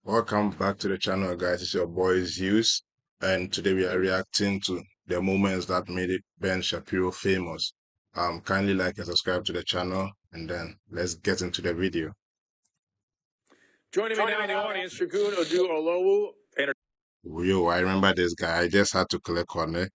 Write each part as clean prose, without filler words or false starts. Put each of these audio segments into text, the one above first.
Welcome back to the channel, guys. It's your boy Zeus, and today we are reacting to the moments that made Ben Shapiro famous. Kindly like and subscribe to the channel, and then let's get into the video. Joining me now in the audience, Shagun Oduolowu. Yo, I remember this guy. I just had to click on it.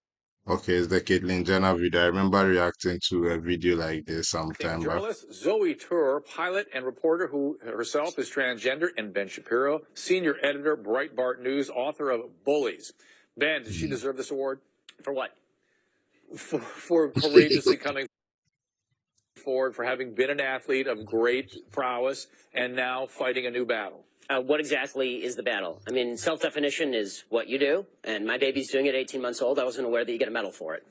Okay, it's the Caitlyn Jenner video. I remember reacting to a video like this sometime back. Journalist Zoe Tur, pilot and reporter who herself is transgender, and Ben Shapiro, senior editor, Breitbart News, author of Bullies. Ben, does she deserve this award? For what? For courageously coming forward, for having been an athlete of great prowess and now fighting a new battle. What exactly is the battle? I mean, self-definition is what you do, and my baby's doing it at 18 months old. I wasn't aware that you get a medal for it.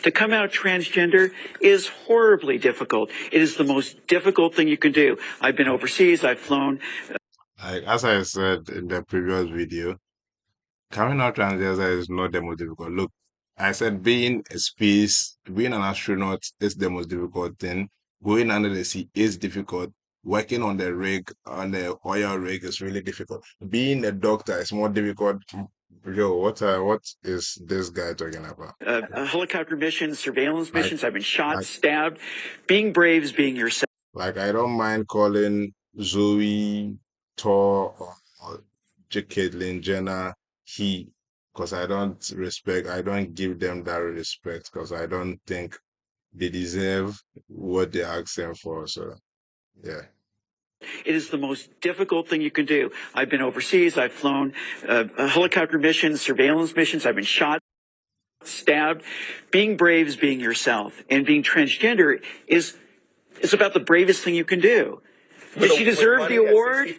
To come out transgender is horribly difficult. It is the most difficult thing you can do. I've been overseas, I've flown. As I said in the previous video, coming out transgender is not the most difficult. Look, I said being a space, being an astronaut is the most difficult thing. Going under the sea is difficult. Working on the rig, on the oil rig, is really difficult. Being a doctor is more difficult. Yo, what is this guy talking about? Helicopter missions, surveillance missions. I've been shot, stabbed. Being brave is being yourself. Like, I don't mind calling Zoe, Tor, or Caitlyn Jenner he, because I don't give them that respect, because I don't think they deserve what they're asking for. So, yeah. It is the most difficult thing you can do. I've been overseas, I've flown helicopter missions, surveillance missions. I've been shot, stabbed. Being brave is being yourself. And being transgender is about the bravest thing you can do. Did she deserve the award?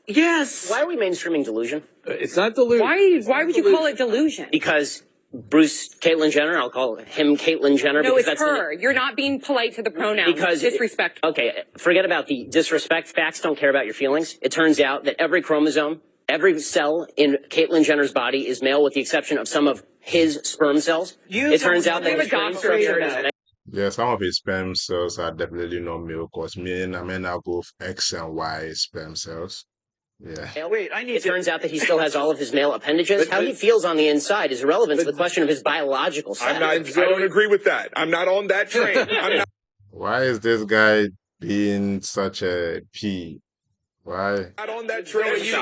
Yes. Why are we mainstreaming delusion? It's not delusion. Why would you call it delusion? Because Caitlyn Jenner, I'll call him Caitlyn Jenner. No, because it's her. You're not being polite to the pronouns. Because disrespectful. Okay, forget about the disrespect. Facts don't care about your feelings. It turns out that every chromosome, every cell in Caitlyn Jenner's body is male, with the exception of some of his sperm cells. It turns out that his brain structure is... Yeah, some of his sperm cells are definitely not male, because men are both X and Y sperm cells. Yeah. Wait, it turns out that he still has all of his male appendages. How he feels on the inside is irrelevant to the question of his biological sex. I don't agree with that. I'm not on that train. Why is this guy being such a P? Why? Not on that train. She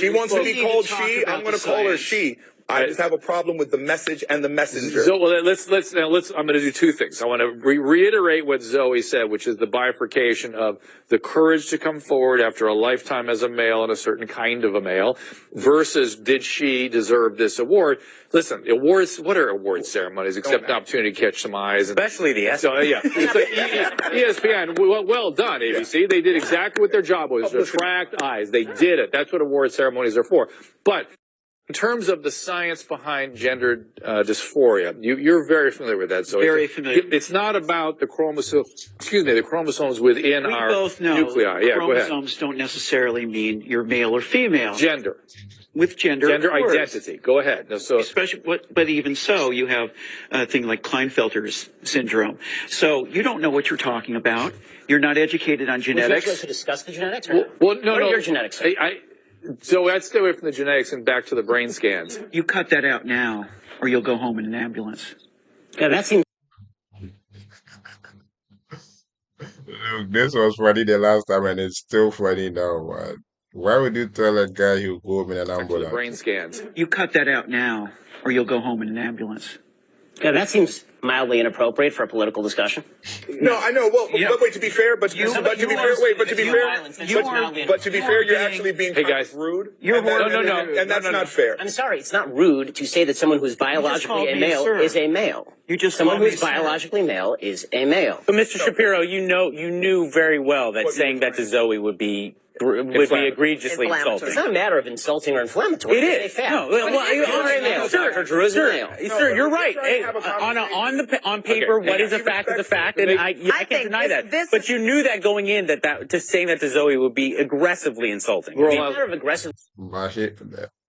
wants to be called she. I'm going to call her she. I just have a problem with the message and the messenger. So, well, let's I'm going to do two things. I want to reiterate what Zoe said, which is the bifurcation of the courage to come forward after a lifetime as a male and a certain kind of a male versus did she deserve this award? Listen, awards, what are award ceremonies except an opportunity to catch some eyes? Especially the ESPN. So, yeah. ESPN, well done, ABC. Yeah. They did exactly what their job was, attract eyes. They did it. That's what award ceremonies are for. But in terms of the science behind gender dysphoria, you're very familiar with that. So very familiar. It's not about the chromosomes within our nuclei. Yeah, chromosomes don't necessarily mean you're male or female. Gender. With gender identity. Go ahead. No, so especially, but even so, you have a thing like Klinefelter's syndrome. So you don't know what you're talking about. You're not educated on genetics. Would you like to discuss the genetics? No. What are your genetics? So let's stay away from the genetics and back to the brain scans. You cut that out now, or you'll go home in an ambulance. Yeah, that seems... Look, this was funny the last time, and it's still funny now, man. Why would you tell a guy he'll go home in an ambulance? Back to the brain scans. You cut that out now, or you'll go home in an ambulance. Yeah, that seems mildly inappropriate for a political discussion. No, I know. Well, but wait, to be fair, but to be fair, you're actually being rude. And that's not fair. I'm sorry, it's not rude to say that someone who's biologically a male is a male. Someone who's biologically male is a male. But Mr. Shapiro, you knew very well that saying that to Zoe would be egregiously insulting. It's not a matter of insulting or inflammatory. It is. Sir, you're right. On paper, what is a fact is a fact, and I can't deny that. But you knew that going in, that saying that to Zoe would be aggressively insulting. It's a matter of aggressive.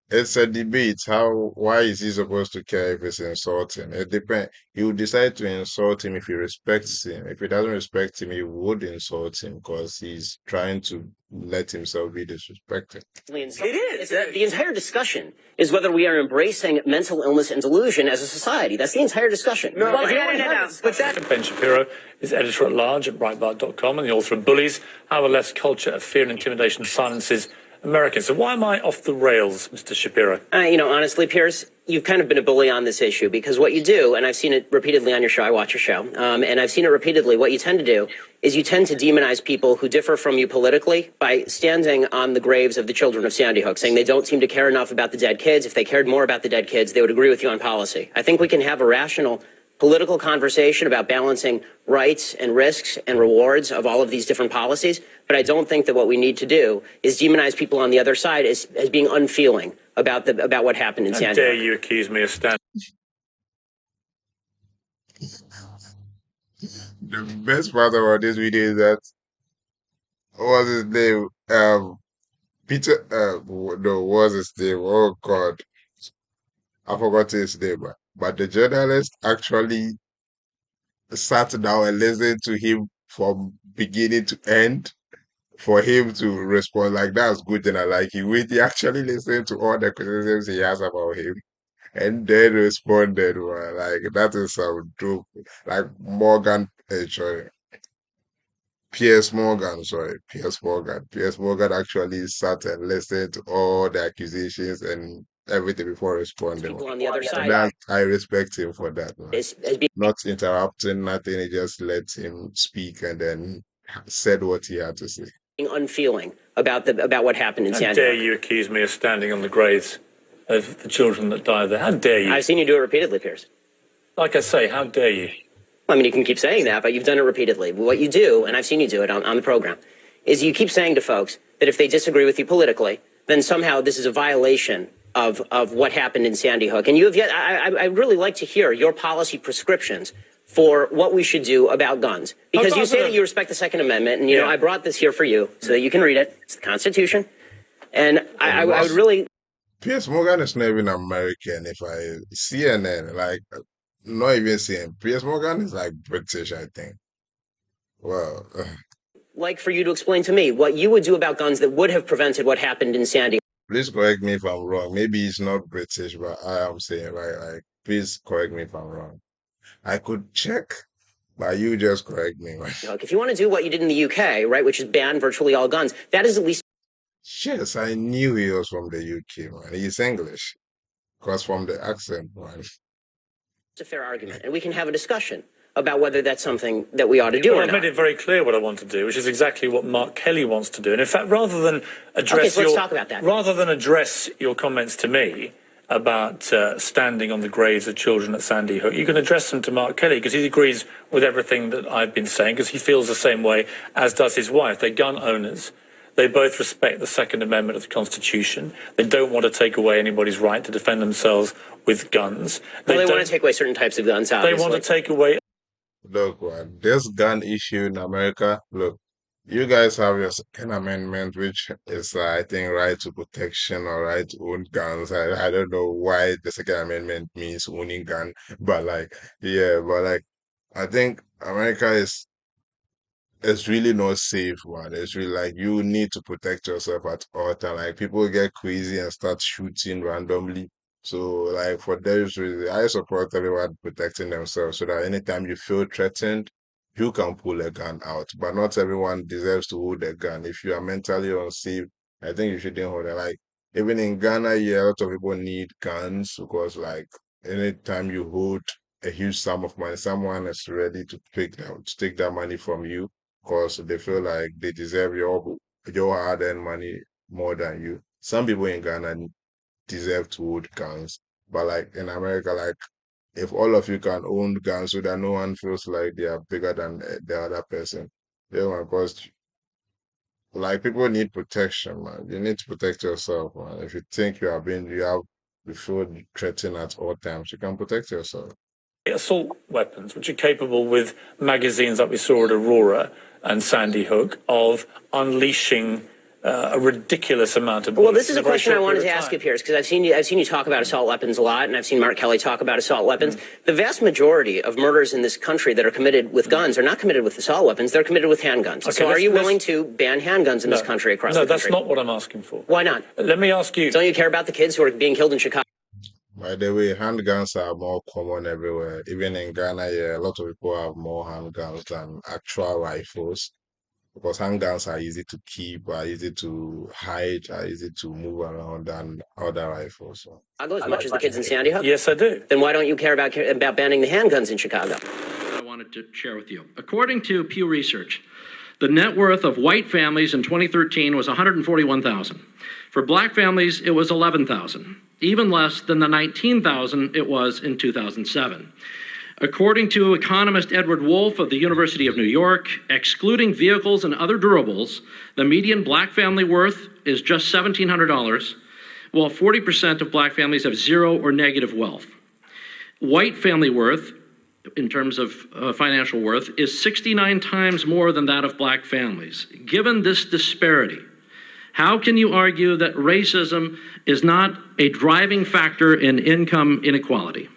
It's a debate. Why is he supposed to care if it's insulting? It depends. He would decide to insult him if he respects him. If he doesn't respect him, he would insult him because he's trying to let himself be disrespected. It is. The entire discussion is whether we are embracing mental illness and delusion as a society. That's the entire discussion. No. But Ben Shapiro is editor-at-large at Breitbart.com and the author of Bullies, How the Left's Culture of Fear and Intimidation Silences Americans. So why am I off the rails, Mr. Shapiro? Honestly, Pierce, you've kind of been a bully on this issue because what you do, and I've seen it repeatedly on your show, I watch your show, and I've seen it repeatedly, what you tend to do is you tend to demonize people who differ from you politically by standing on the graves of the children of Sandy Hook, saying they don't seem to care enough about the dead kids. If they cared more about the dead kids, they would agree with you on policy. I think we can have a rational political conversation about balancing rights and risks and rewards of all of these different policies. But I don't think that what we need to do is demonize people on the other side as being unfeeling about what happened in Sandy Hook. How dare you accuse me of standing? The best part about this video is that what was his name? Peter. No, what was his name? Oh God, I forgot his name. But the journalist actually sat down and listened to him from beginning to end for him to respond. Like, that's good, and I like it. He actually listened to all the criticisms he has about him and then responded. Well, like, that is some dope. Like Morgan, sorry, Piers Morgan, sorry, Piers Morgan. Piers Morgan actually sat and listened to all the accusations and everything before responding. People on the other side. And that, I respect him for that, man. As being Not interrupting, nothing. He just let him speak and then said what he had to say. Unfeeling about what happened in How Sandy Hook. dare you accuse me of standing on the graves of the children that died there? How dare you? I've seen you do it repeatedly, Pierce. Like I say, how dare you? I mean, you can keep saying that, but you've done it repeatedly. What you do, and I've seen you do it on the program, is you keep saying to folks that if they disagree with you politically, then somehow this is a violation of what happened in Sandy Hook. And you have yet, I'd really like to hear your policy prescriptions for what we should do about guns. Because you say that you respect the Second Amendment, and, you know, I brought this here for you so that you can read it. It's the Constitution. And I would really... Piers Morgan is not even American. If I CNN, like, not even CNN. Piers Morgan is like British, I think. Well, like for you to explain to me what you would do about guns that would have prevented what happened in Sandy. Please correct me if I'm wrong. Maybe he's not British, but I am saying right. Like, please correct me if I'm wrong. I could check, but you just correct me. Right? If you want to do what you did in the UK, right, which is ban virtually all guns, that is at least... Yes, I knew he was from the UK, man. He's English. Because from the accent, man. It's a fair argument, and we can have a discussion about whether that's something that we ought to do or I've not. made it very clear what I want to do, which is exactly what Mark Kelly wants to do. And in fact, rather than address let's talk about that. Rather than address your comments to me about standing on the graves of children at Sandy Hook, you can address them to Mark Kelly because he agrees with everything that I've been saying because he feels the same way as does his wife. They're gun owners. They both respect the Second Amendment of the Constitution. They don't want to take away anybody's right to defend themselves with guns. They want to take away certain types of guns, obviously. They want to take away... Look, man, this gun issue in America, look, you guys have your Second Amendment, which is, I think, right to protection or right to own guns. I don't know why the Second Amendment means owning gun, but like, yeah, but like, I think America is it's really not safe, man. It's really like you need to protect yourself at all time. Like people get crazy and start shooting randomly. So like for those reasons, I support everyone protecting themselves so that anytime you feel threatened, you can pull a gun out. But not everyone deserves to hold a gun. If you are mentally unsafe, I think you shouldn't hold it. Like even in Ghana, yeah, a lot of people need guns because like anytime you hold a huge sum of money, someone is ready to take that money from you because they feel like they deserve your hard-earned money more than you. Some people in Ghana deserve to hold guns, but like in America, like if all of you can own guns so that no one feels like they are bigger than the other person, yeah, man, because like people need protection, man. You need to protect yourself, man. If you think you feel threatened at all times, you can protect yourself. Assault weapons, which are capable with magazines like we saw at Aurora and Sandy Hook, of unleashing a ridiculous amount of Well, bullets this is in a very question I short wanted to period of ask time. you, Piers, because I've seen you talk about assault weapons a lot, and I've seen Mark Kelly talk about assault weapons. The vast majority of murders in this country that are committed with guns are not committed with assault weapons; they're committed with handguns. Okay, so, are you willing to ban handguns in this country across the No, country? that's not what I'm asking for. Why not? Let me ask you. Don't you care about the kids who are being killed in Chicago? By the way, handguns are more common everywhere. Even in Ghana, yeah, a lot of people have more handguns than actual rifles because handguns are easy to keep, are easy to hide, are easy to move around than other rifles. So. As much as the kids in Sandy Hook? Yes, I do. Then why don't you care about banning the handguns in Chicago? I wanted to share with you. According to Pew Research, the net worth of white families in 2013 was $141,000. For black families, it was $11,000, even less than the $19,000 it was in 2007. According to economist Edward Wolf of the University of New York, excluding vehicles and other durables, the median black family worth is just $1,700, while 40% of black families have zero or negative wealth. White family worth, in terms of financial worth, is 69 times more than that of black families. Given this disparity, how can you argue that racism is not a driving factor in income inequality?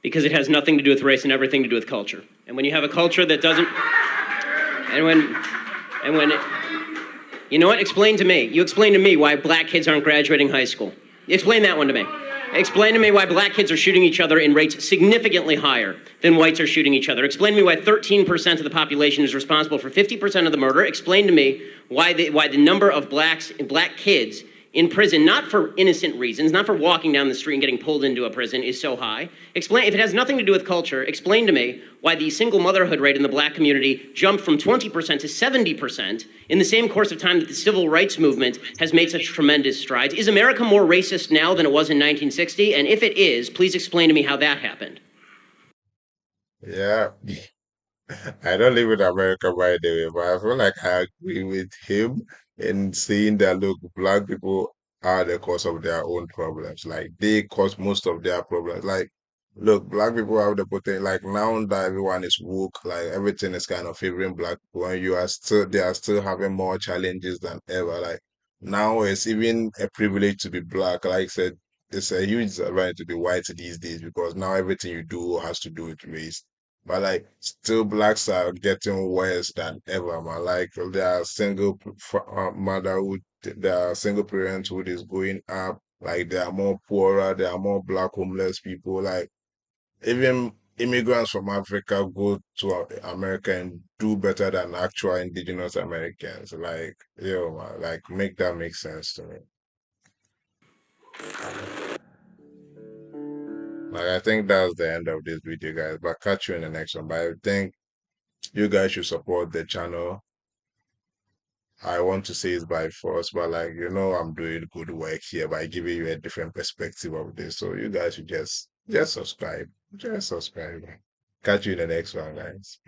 Because it has nothing to do with race and everything to do with culture. And when you have a culture that doesn't, you know what? Explain to me. You explain to me why black kids aren't graduating high school. Explain that one to me. Explain to me why black kids are shooting each other in rates significantly higher than whites are shooting each other. Explain to me why 13% of the population is responsible for 50% of the murder. Explain to me why the number of black kids in prison, not for innocent reasons, not for walking down the street and getting pulled into a prison, is so high. Explain, if it has nothing to do with culture, explain to me why the single motherhood rate in the black community jumped from 20% to 70% in the same course of time that the civil rights movement has made such tremendous strides. Is America more racist now than it was in 1960? And if it is, please explain to me how that happened. Yeah, I don't live in America, by the way, but I feel like I agree with him in saying that look, black people are the cause of their own problems. Like they cause most of their problems. Like, look, black people have the potential. Like now that everyone is woke, like everything is kind of favoring black people, and they are still having more challenges than ever. Like now, it's even a privilege to be black. Like I said, it's a huge disadvantage to be white these days because now everything you do has to do with race. But like still blacks are getting worse than ever, man. Like their motherhood, their single parenthood is going up. Like there are more poorer, there are more black homeless people. Like even immigrants from Africa go to America and do better than actual indigenous Americans. Like, yo, man, like make that make sense to me. Like I think that's the end of this video, guys. But catch you in the next one. But I think you guys should support the channel. I want to say it's by force, but like I'm doing good work here by giving you a different perspective of this. So you guys should just subscribe. Just subscribe. Catch you in the next one, guys.